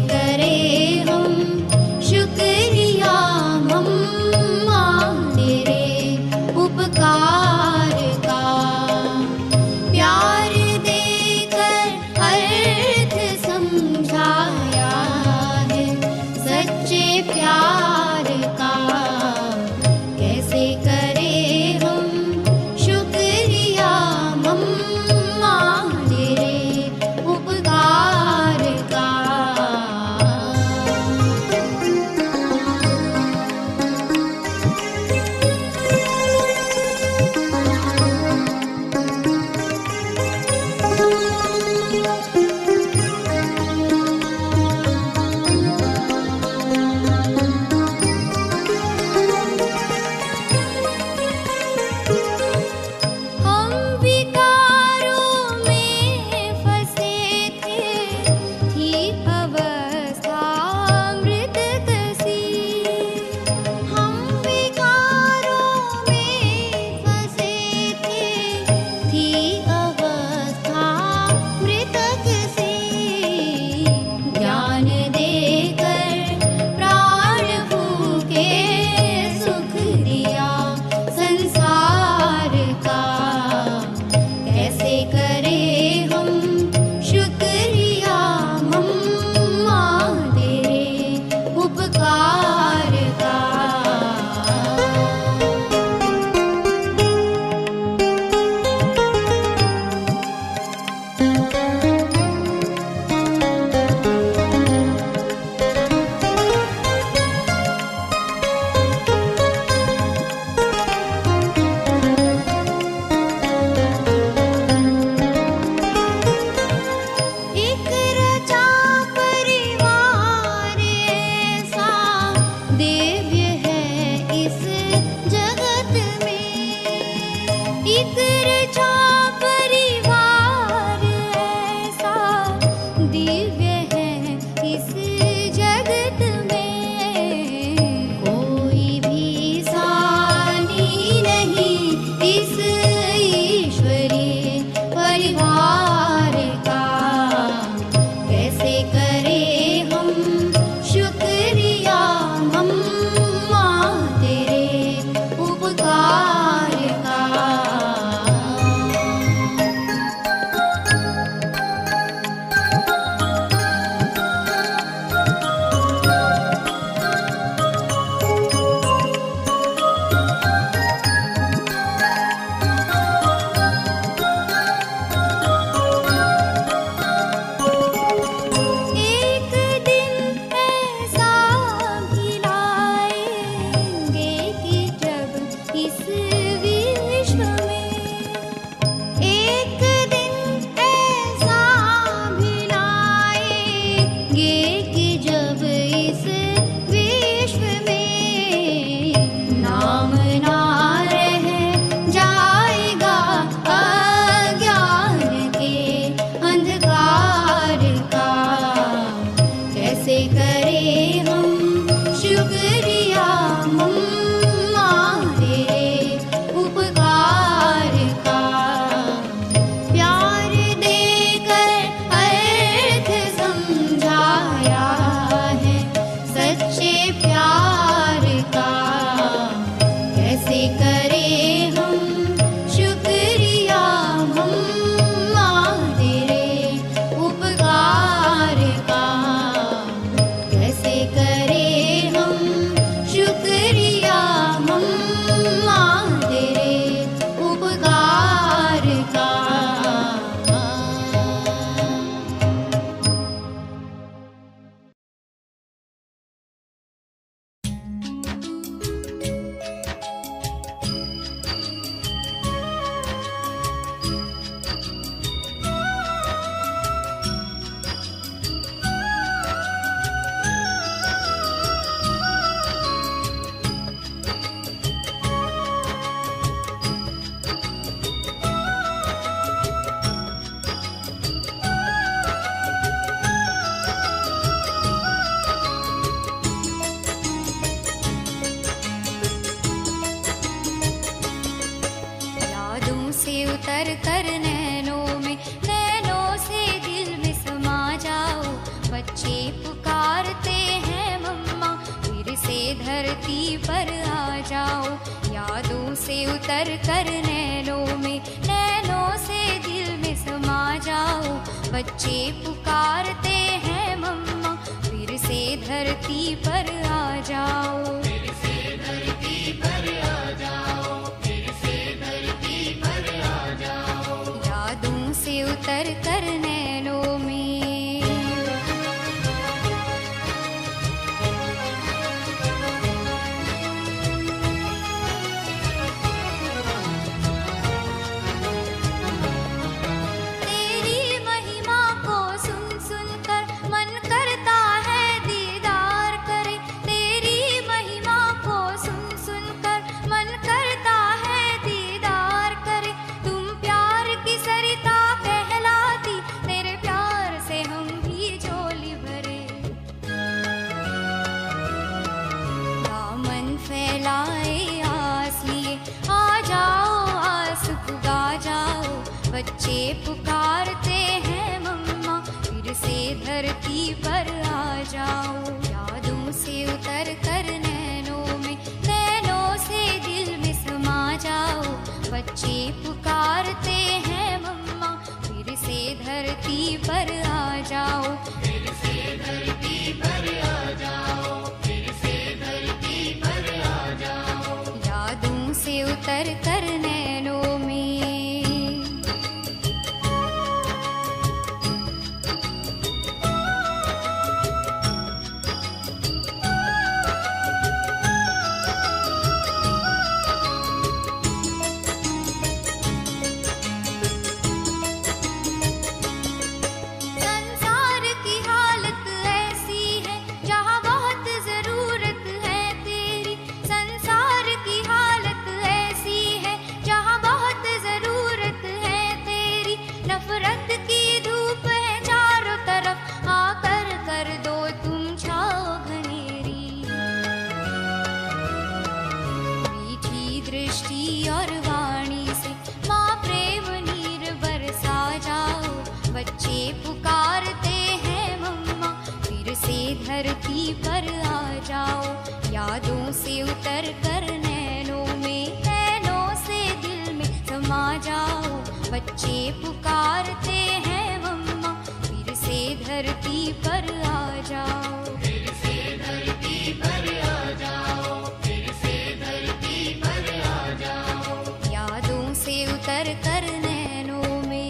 करे हम शुक्रिया मम्मा तेरे उपकार का। प्यार देकर अर्थ समझाया है सच्चे प्यार का। कैसे करे हम शुक्रिया मम्मा तेरे उपकार का। जाओ, यादों से उतर कर नैनों में, नैनों से दिल में समा जाओ। बच्चे पुकारते हैं मम्मा, फिर से धरती पर आ जाओ, फिर से धरती पर आ जाओ, फिर से धरती पर आ जाओ। यादों से उतर कर नैनों में। तेरी महिमा को सुन सुन कर मन करता है दीदार करे, तेरी महिमा को सुन सुन कर मन करता है दीदार करे। तुम प्यार की सरिता कहलाती, तेरे प्यार से हम भी झोली भरे। दामन फैलाए आस लिए, आ जाओ आस पुगा जाओ। बच्चे पुकारते हैं मम्मा, फिर से धरती पर आ जाओ। यादों से उतर कर नैनों में, नैनों से दिल में समा जाओ। बच्चे पुकारते हैं मम्मा, फिर से धरती पर आ जाओ, फिर से धरती पर आ जाओ, फिर से धरती पर आ जाओ। यादों से उतर कर नैनों में। संसार की हालत ऐसी है, जहाँ बहुत जरूरत है तेरी। संसार की हालत ऐसी है, जहाँ बहुत जरूरत है तेरी। नफरत की धूप है चारों तरफ, आकर कर दो तुम छाओ घनेरी। मीठी दृष्टि और वाणी से माँ प्रेम नीर बरसा जाओ। बच्चे पुकारते हैं मम्मा, फिर से धरती पर आ जाओ। यादों से उतर कर नैनों में, नैनों से दिल में समा जाओ। बच्चे पुकारते हैं मम्मा, फिर से धरती पर आ जाओ, फिर से धरती पर आ जाओ, फिर से धरती पर आ जाओ। यादों से उतर कर नैनों में।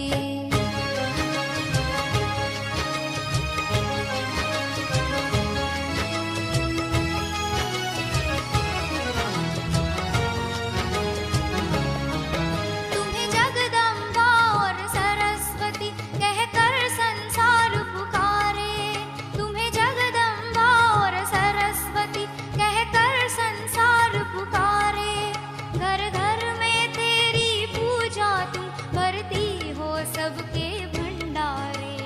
तुम्हें जगदम्बा और सरस्वती कहकर संसार पुकारे। तुम्हें जगदम्बा और सरस्वती कहकर संसार पुकारे। घर घर में तेरी पूजा तुम भरती हो सबके भंडारे।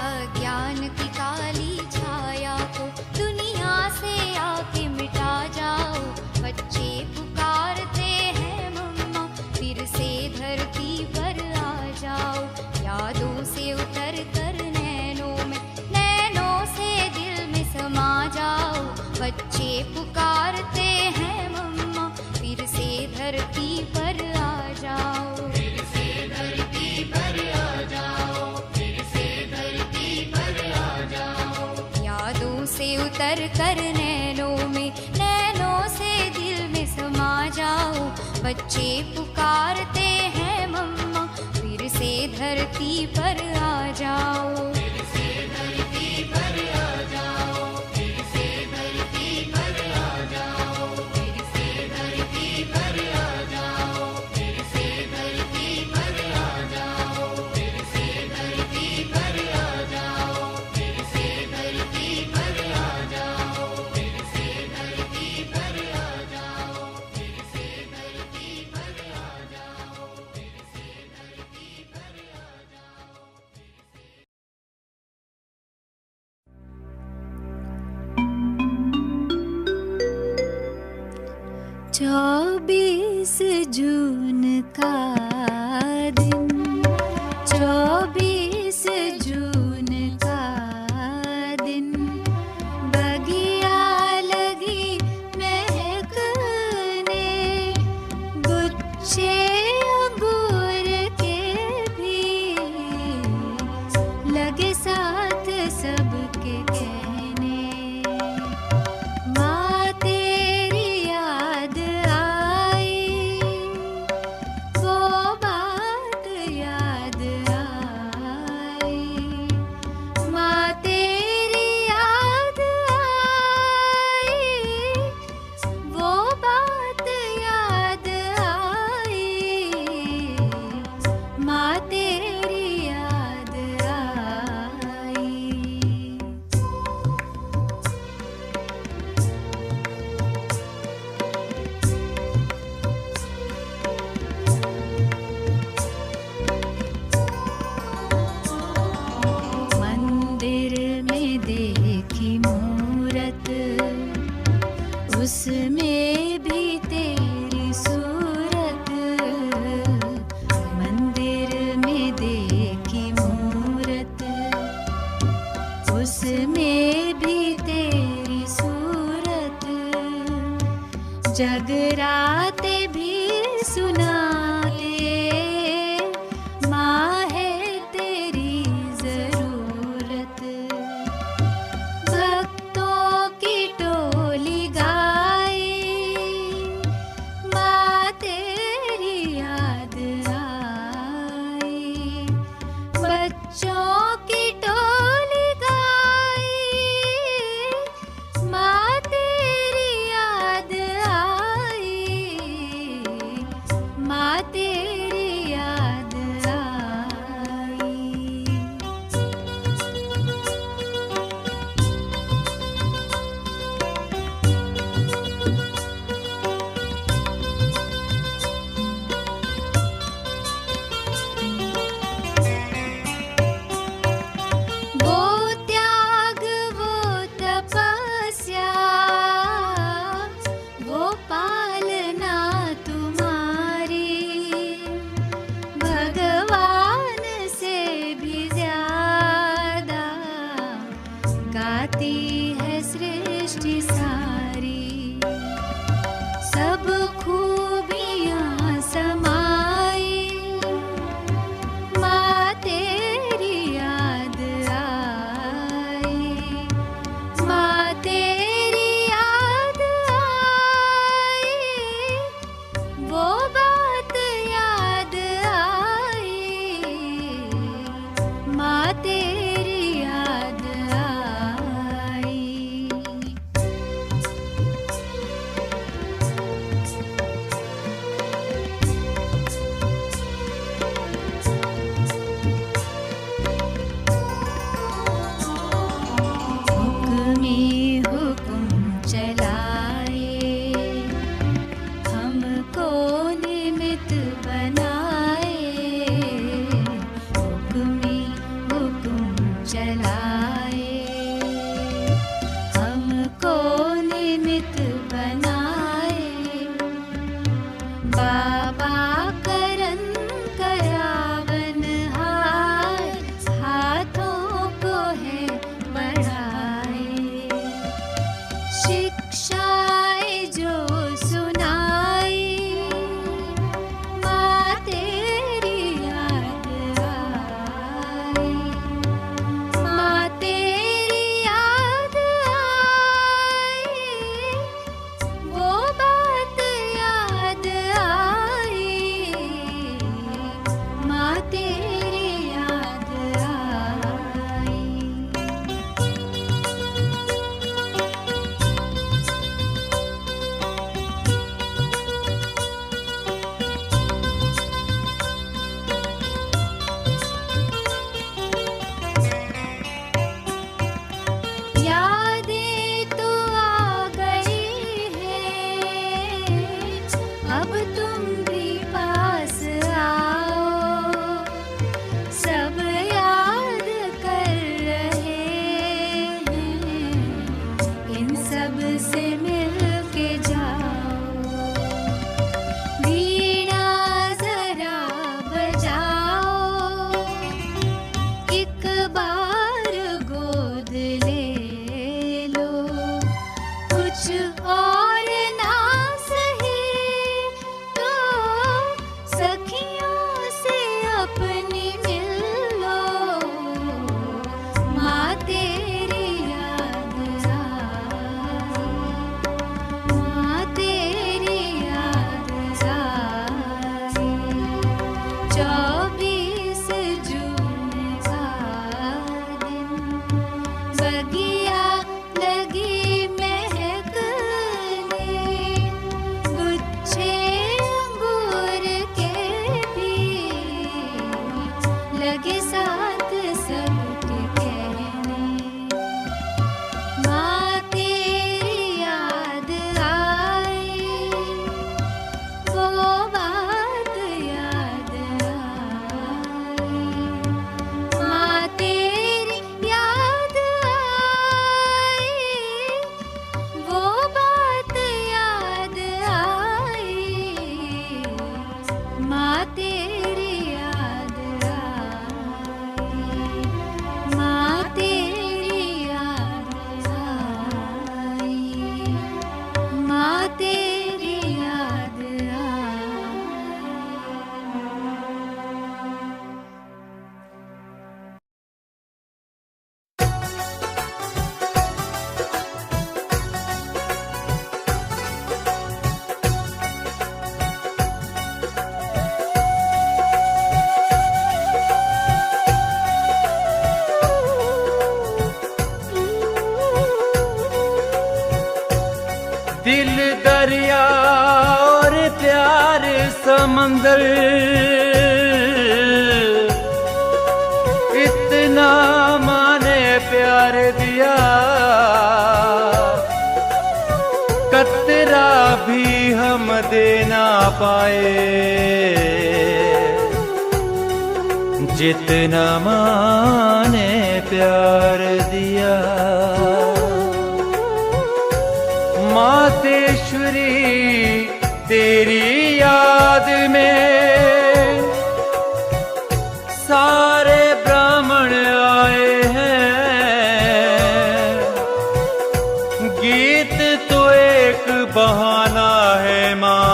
अज्ञान की काली छाया को दुनिया से आके मिटा जाओ। बच्चे पुकारते हैं मम्मा, फिर से धरती पर आ जाओ। यादों से उतर कर नैनों में, नैनों से दिल में समा जाओ। बच्चे पुकारते हैं मम्मा, फिर से धरती पर आ जाओ, फिर से धरती पर आ जाओ, फिर से धरती पर आ जाओ। यादों से उतर कर नैनों में, नैनों से दिल में समा जाओ। बच्चे पुकारते हैं मम्मा, फिर से धरती पर आ जाओ, फिर से धरती पर आ जाओ, फिर से धरती पर आ जाओ, फिर से धरती पर आ जाओ, फिर से धरती पर आ जाओ, फिर से धरती पर आ जाओ, फिर से धरती पर आ जाओ, फिर से धरती पर आ जाओ, फिर से धरती पर आ जाओ, फिर से धरती पर आ जाओ। 24 जून का दिन, 24 जून का दिन, बगिया माँ तेरी याद आई। मंदिर में देखी मूरत, उसमें भी तेरी सूरत। मंदिर में देखी मूरत, उसमें भी तेरी सूरत। जगराते भी सुनाते, माँ है तेरी जरूरत। भक्तों की टोली गाए, माँ तेरी याद आई। बच्चों की टोली गाए, माँ तेरी याद आई। दिल दरिया और प्यार समंदर, इतना माने प्यार दिया, कतरा भी हम दे ना पाए, जितना माने प्यार दिया। मातेश्वरी तेरी याद में सारे ब्राह्मण आए हैं, गीत तो एक बहाना है माँ,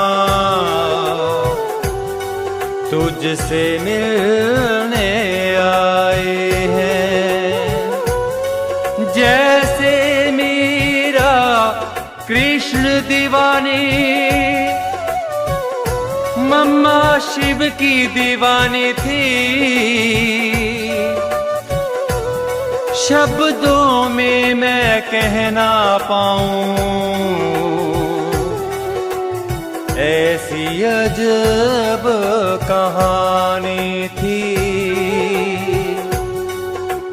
तुझसे मिलने आए हैं। जैसे मीरा कृष्ण दीवानी, मम्मा शिव की दीवानी थी, शब्दों में मैं कह ना पाऊं, ऐसी अजब कहानी थी,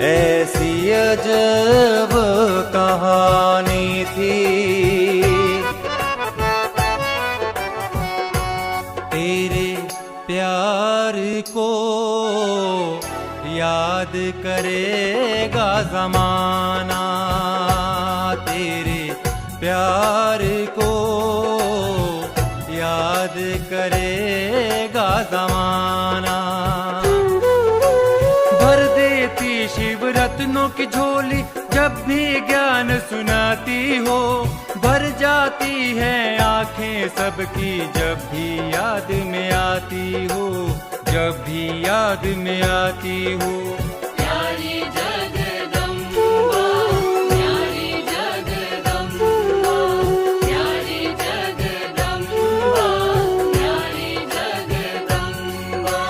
ऐसी अजब कहानी थी। तेरे प्यार को याद करेगा ज़माना, तेरे प्यार को याद करेगा ज़माना। भर देती शिव रत्नों की झोली, जब भी ज्ञान सुनाती हो, भर जाती है आंखें सबकी, जब भी याद में आती हो, जब भी याद में आती हो। प्यारी जगदम्बा, प्यारी जगदम्बा, प्यारी जगदम्बा, प्यारी जगदम्बा।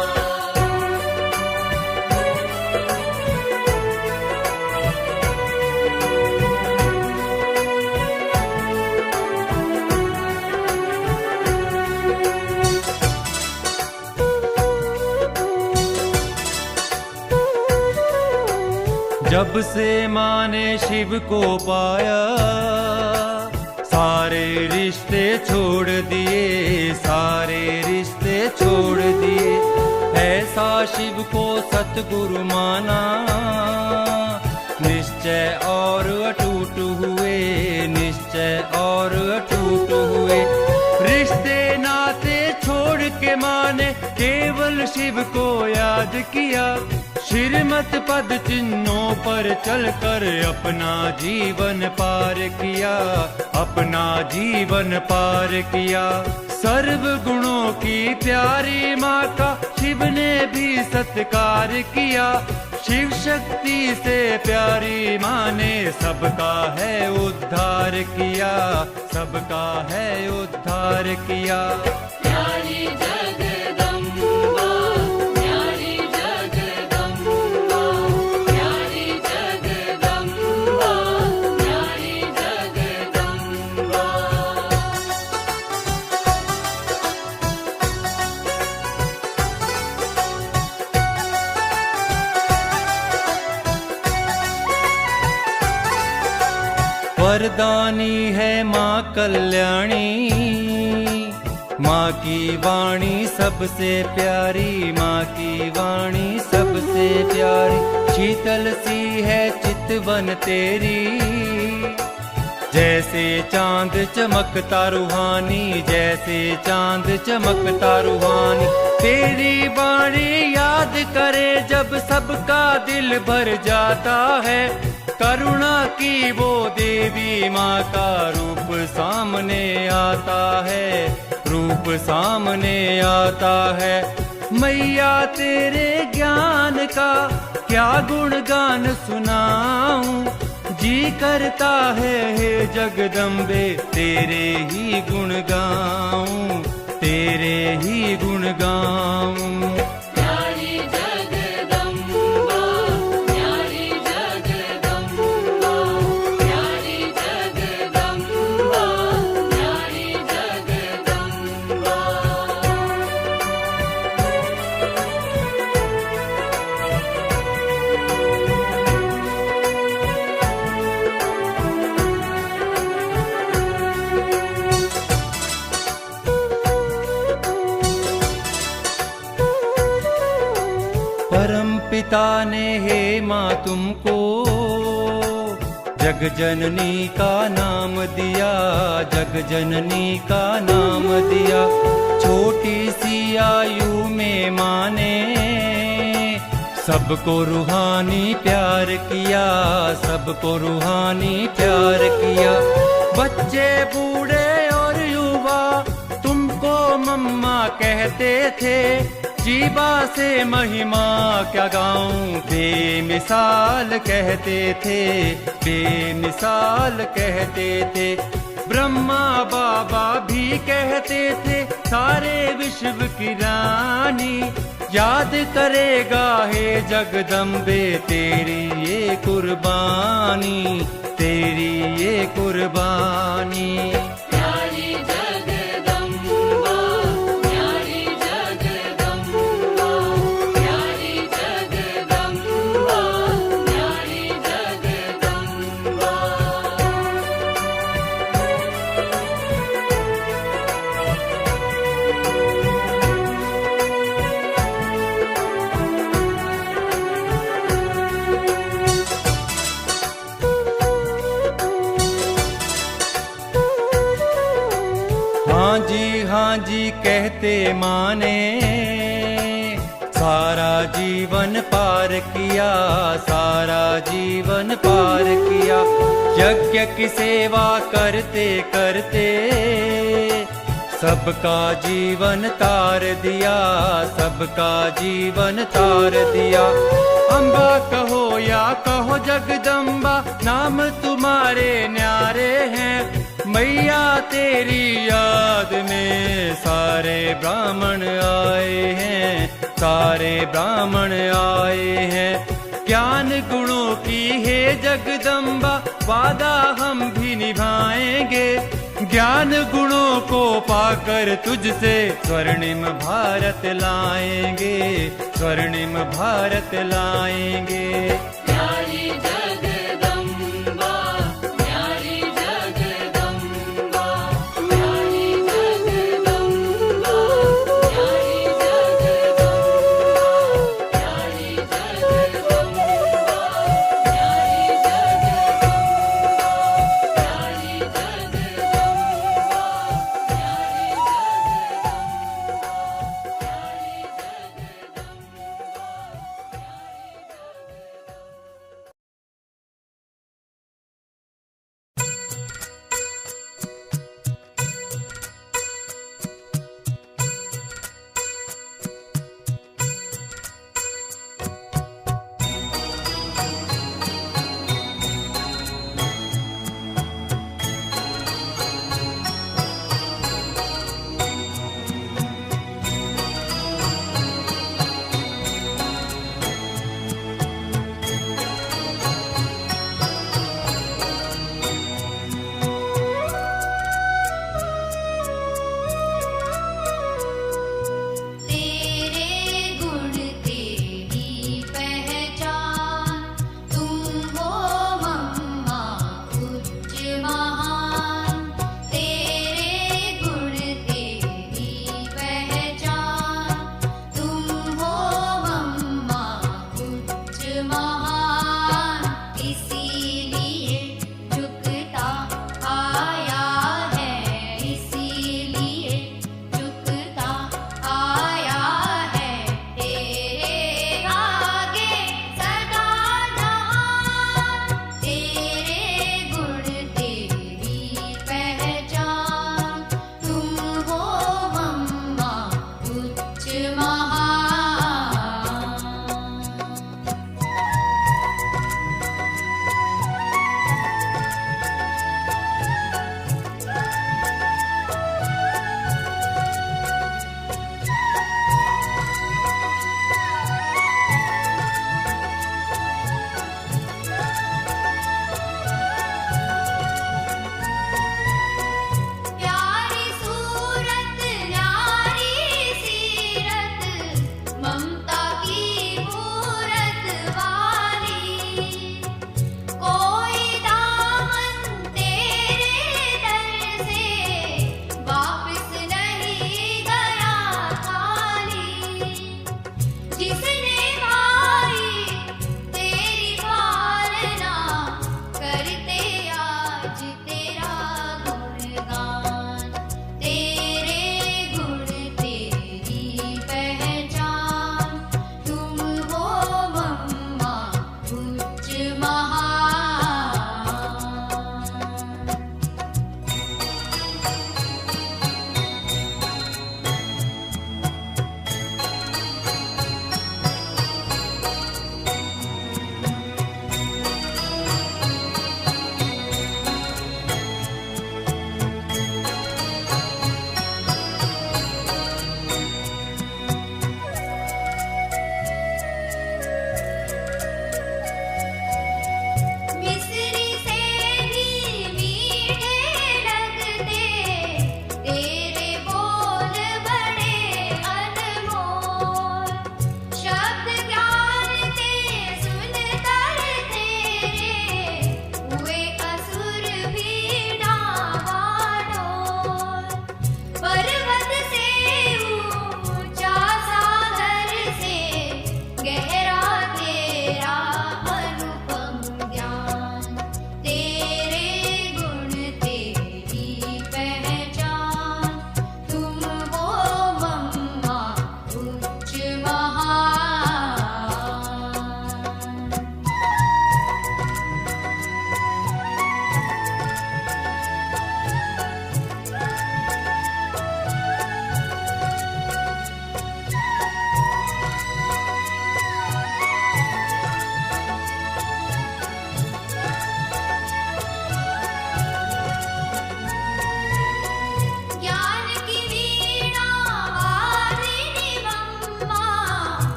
जब से माँ ने शिव को पाया, सारे रिश्ते छोड़ दिए, सारे रिश्ते छोड़ दिए। ऐसा शिव को सतगुरु माना, निश्चय और अटूट हुए, निश्चय और अटूट हुए। रिश्ते नाते छोड़ के माँ ने केवल शिव को याद किया, श्रीमत पद चिन्हों पर चलकर अपना जीवन पार किया, अपना जीवन पार किया। सर्व गुणों की प्यारी माँ का शिव ने भी सत्कार किया, शिव शक्ति से प्यारी माँ ने सबका है उद्धार किया, सबका है उद्धार किया। प्यारी जगदम्बा, प्यारी जगदम्बा, प्यारी जगदम्बा, प्यारी जगदम्बा। वरदानी है माँ कल्याणी, माँ की वाणी सबसे प्यारी, माँ की वाणी सबसे प्यारी। शीतल सी है चितवन तेरी, जैसे चांद चमकता रूहानी, जैसे चांद चमकता रूहानी। तेरी वाणी याद करे जब सबका दिल भर जाता है, करुणा की वो देवी माँ का रूप सामने आता है, रूप सामने आता है। मैया तेरे ज्ञान का क्या गुणगान सुनाऊं, जी करता है हे जगदम्बे तेरे ही गुण गाऊं, तेरे ही गुण गाऊं। प्यारी जगदम्बा, प्यारी जगदम्बा, प्यारी जगदम्बा, प्यारी परम पिता ने हे माँ तुमको जग जननी का नाम दिया, जग जननी का नाम दिया। छोटी सी आयु में माँ ने सबको रूहानी प्यार किया, सबको रूहानी प्यार किया। बच्चे बूढ़े और युवा तुमको मम्मा कहते थे, जीवा से महिमा क्या गाऊं, बेमिसाल कहते थे, बेमिसाल कहते थे। ब्रह्मा बाबा भी कहते थे, सारे विश्व की रानी याद करेगा हे जगदम्बे तेरी ये कुर्बानी, तेरी ये कुर्बानी। हाँ जी कहते माने, सारा जीवन पार किया, सारा जीवन पार किया। यज्ञ की सेवा करते करते सबका जीवन तार दिया, सबका जीवन तार दिया। अम्बा कहो या कहो जगदम्बा, नाम तुम्हारे न्यारे हैं। मैया तेरी याद में सारे ब्राह्मण आए हैं, सारे ब्राह्मण आए हैं। ज्ञान गुणों की हे जगदम्बा, वादा हम भी निभाएंगे। ज्ञान गुणों को पाकर तुझसे स्वर्णिम भारत लाएंगे, स्वर्णिम भारत लाएंगे।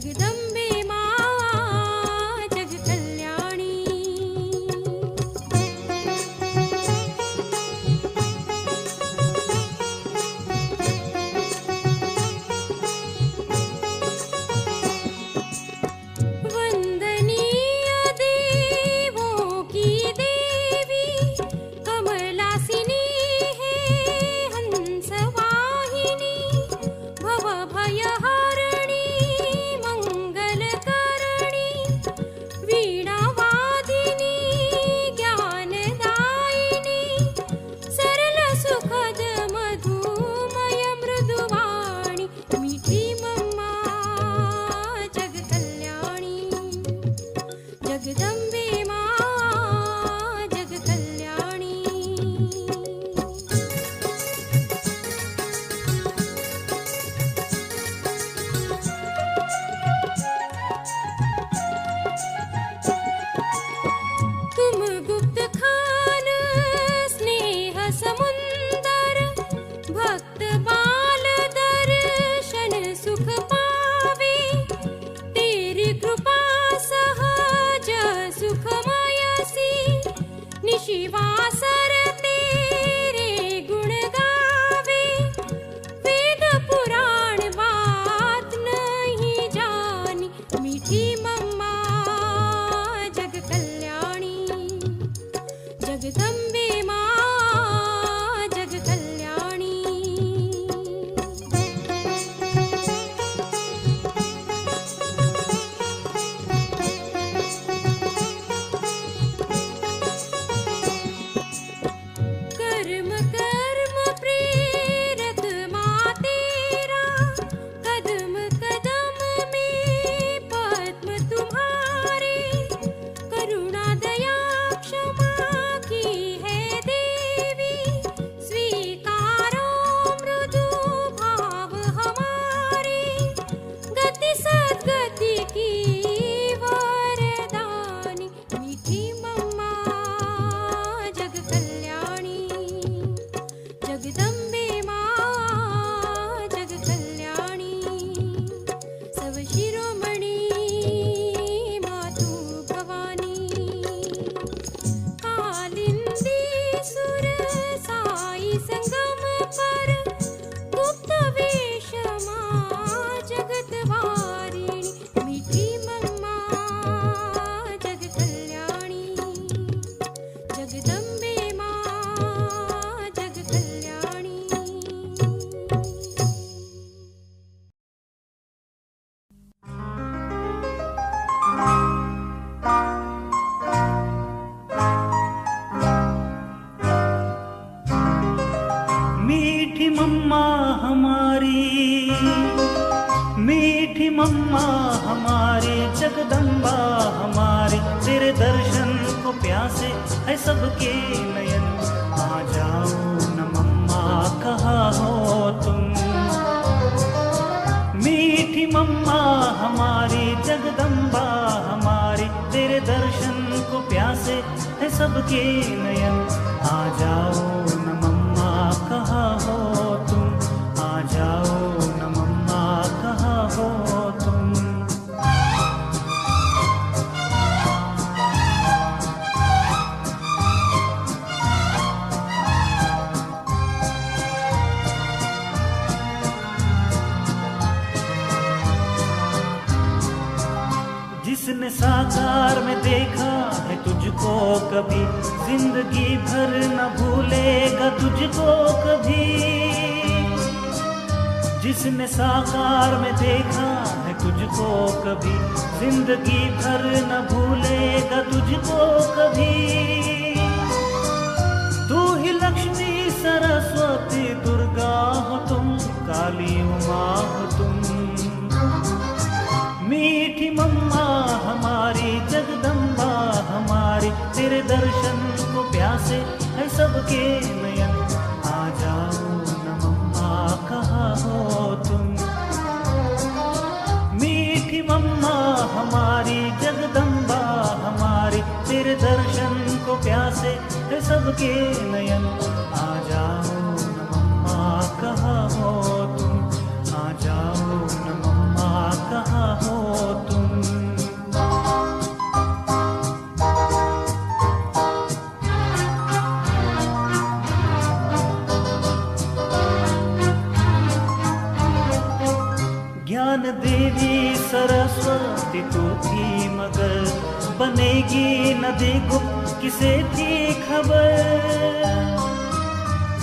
जगदम्बे माँ जग कल्याणी। वंदनीय देवों की देवी कमलासिनी है हंसवाहिनी, भव भयहारिणी मंगलकरणी, वीणावादिनी ज्ञानदायिनी, सरल सुखद मधुमय मृदुवाणी, मीठी मम्मा जग कल्याणी। जगदम्बे माँ जग कल्याणी। तुम गुप्त खान स्नेह समुंदर, भक्त बाल दर्शन सुख पावे, तेरी कृपा सहज सुखमय सी, निशिवासर तेरे गुण गावे, वेद पुराण बात नहीं जानी, मीठी मम्मा जग कल्याणी। जगदम्बे माँ जग कल्याणी। कर्म कर्म प्रेरक माँ तेरा, कदम कदम में पद्म तुम्हारे, करुणा दया क्षमा की है देवी, स्वीकारो मृदु भाव हमारे, गति सद्गति की वरदानी, मीठी मम्मा जग कल्याणी। जगदम्बे माँ जग कल्याणी। सब शिरोमणि मातु भवानी, कालिंदी सुर साई संगम पर, गुप्त वेश माँ जगत वारिणी, मीठी मम्मा जग कल्याणी। जगदम्बे माँ जग कल्याणी। मीठी मम्मा हमारी, मीठी मम्मा हमारी, जगदम्बा हमारी, तेरे दर्शन को प्यासे है सबके नयन, आ जाओ न मम्मा कहाँ हो तुम। मीठी मम्मा हमारी, जगदम्बा हमारी, तेरे दर्शन को प्यासे है सबके नयन, आ जाओ न मम्मा कहाँ हो तुम, आ जाओ न मम्मा कहाँ हो तुम। जिसने साकार में देखा है तुझको कभी, जिंदगी भर न भूलेगा तुझको कभी। जिसने साकार में देखा है तुझको कभी, जिंदगी भर न भूलेगा तुझको कभी। तू ही लक्ष्मी सरस्वती दुर्गा हो तुम, काली उमा हो तुम। मीठी मम्मा हमारी, जगदम्बा हमारी, तेरे दर्शन को प्यासे है सबके नयन, आ जाओ न मम्मा कहाँ हो तुम। मीठी मम्मा हमारी, जगदम्बा हमारी, तेरे दर्शन को प्यासे है सबके नयन, आ जाओ न मम्मा कहाँ हो तुम, आ जाओ न मम्मा कहाँ हो स्वाति तो थी मगर बनेगी नदी गुप्त किसे थी खबर।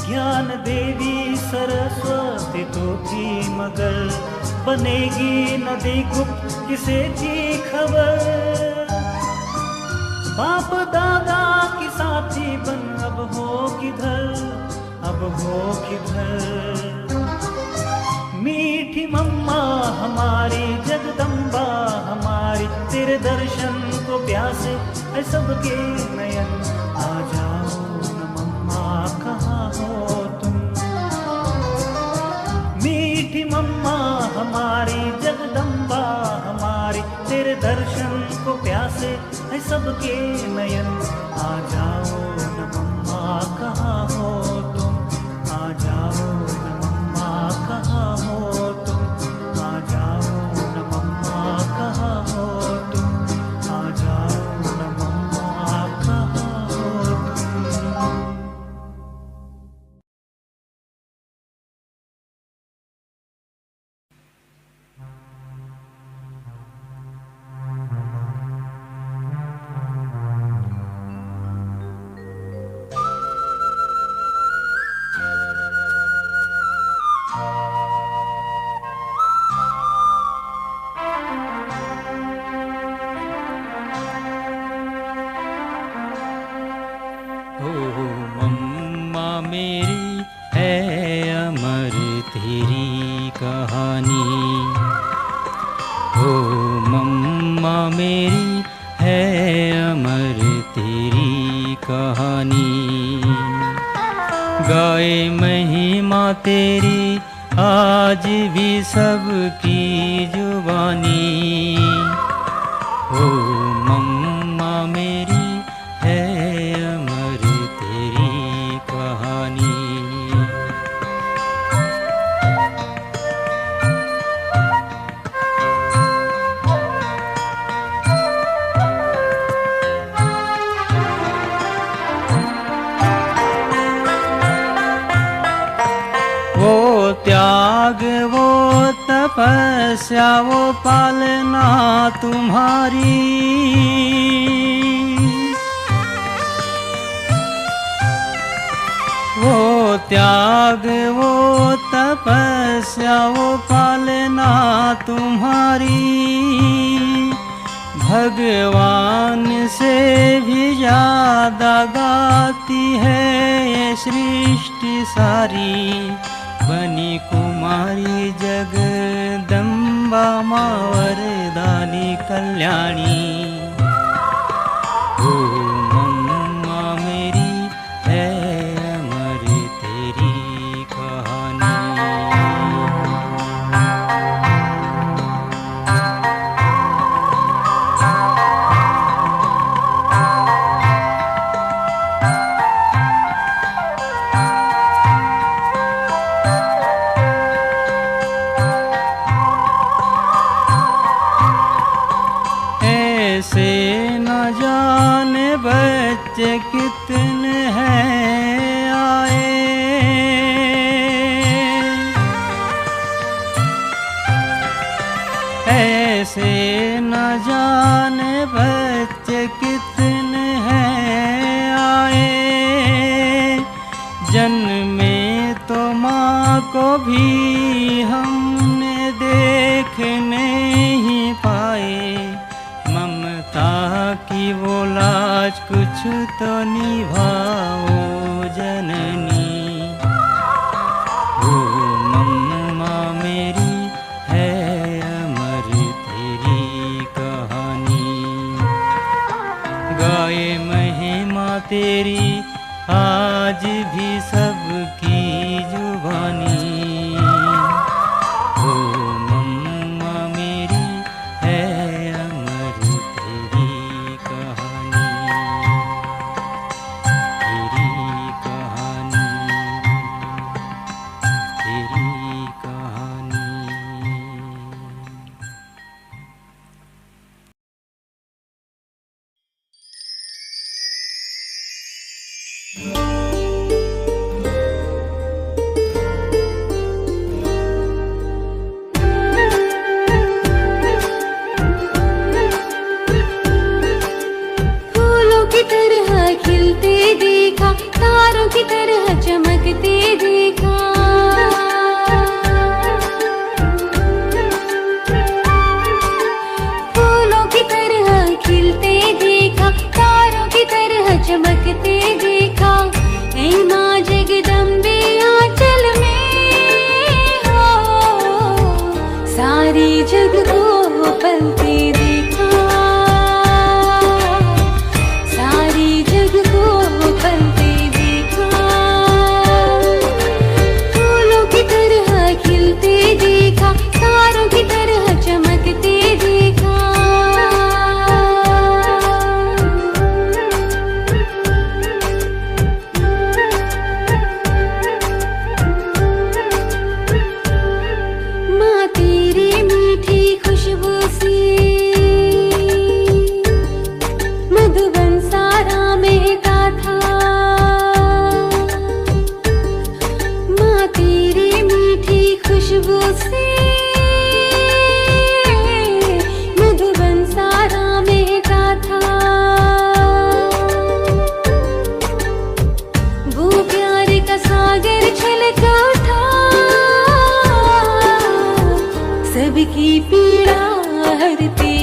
ज्ञान देवी सरस्वती तो थी मगर बनेगी नदी गुप्त किसे थी खबर। बाप दादा की साथी बन अब हो किधर, अब हो किधर। मीठी मम्मा हमारी जगदम्बा हमारी, तेरे दर्शन को प्यासे है सबके नयन। आ जाओ न मम्मा कहाँ हो तुम। मीठी मम्मा हमारी जगदम्बा हमारी, तेरे दर्शन को प्यासे है सबके नयन। आ जाओ न मम्मा कहाँ हो तुम, आ जाओ न मम्मा कहाँ हो तुम, आ जाओ न मम्मा कहाँ हो तुम, आ जाओ न मम्मा कहाँ हो तुम। ओ मम्मा मेरी है अमर तेरी कहानी। ओ मम्मा मेरी है अमर तेरी कहानी। गाए महिमा तेरी आज भी सबकी जुबानी। ओ मम्मा मेरी है अमर तेरी कहानी। वो त्याग वो तपस्या वो पालना तुम्हारी। वो त्याग वो तपस्या वो पालना तुम्हारी। भगवान से भी ज्यादा गाती है ये सृष्टि सारी। बनी कुमारी जगदम्बा माँ वरदानी कल्याणी। ओ मम्मा मेरी है अमर तेरी कहानी। ऐसे न जाने बच्चे कितने हैं आए। ऐसे न जाने बच्चे कितने हैं आए। जन्मे तो माँ को भी हमने देख नहीं पाए। ममता की वो लाज कुछ तो निभाओ जननी। ओ मम्मा मेरी है अमर तेरी कहानी। गाए महिमा तेरी आज भी सबकी जुबानी। ओ मम्मा मेरी है अमर तेरी कहानी। तेरी कहानी, तेरी कहानी। की तरह चमकते देखा, फूलों की तरह खिलते देखा, तारों की तरह चमकते देखा। ऐ माँ जगदम्बे आंचल में हो, सारी जग को पलते देखा, सारी जग को पलते देखा। फूलों की तरह खिलते देखा, तारों की तरह चमकते देखा। माँ तेरी मीठी खुशबू से मधुबन सारा महका था, माँ तेरी मीठी खुशबू से मधुबन सारा महका था। वो प्यार का सागर छलका था, सबकी पीड़ा हरते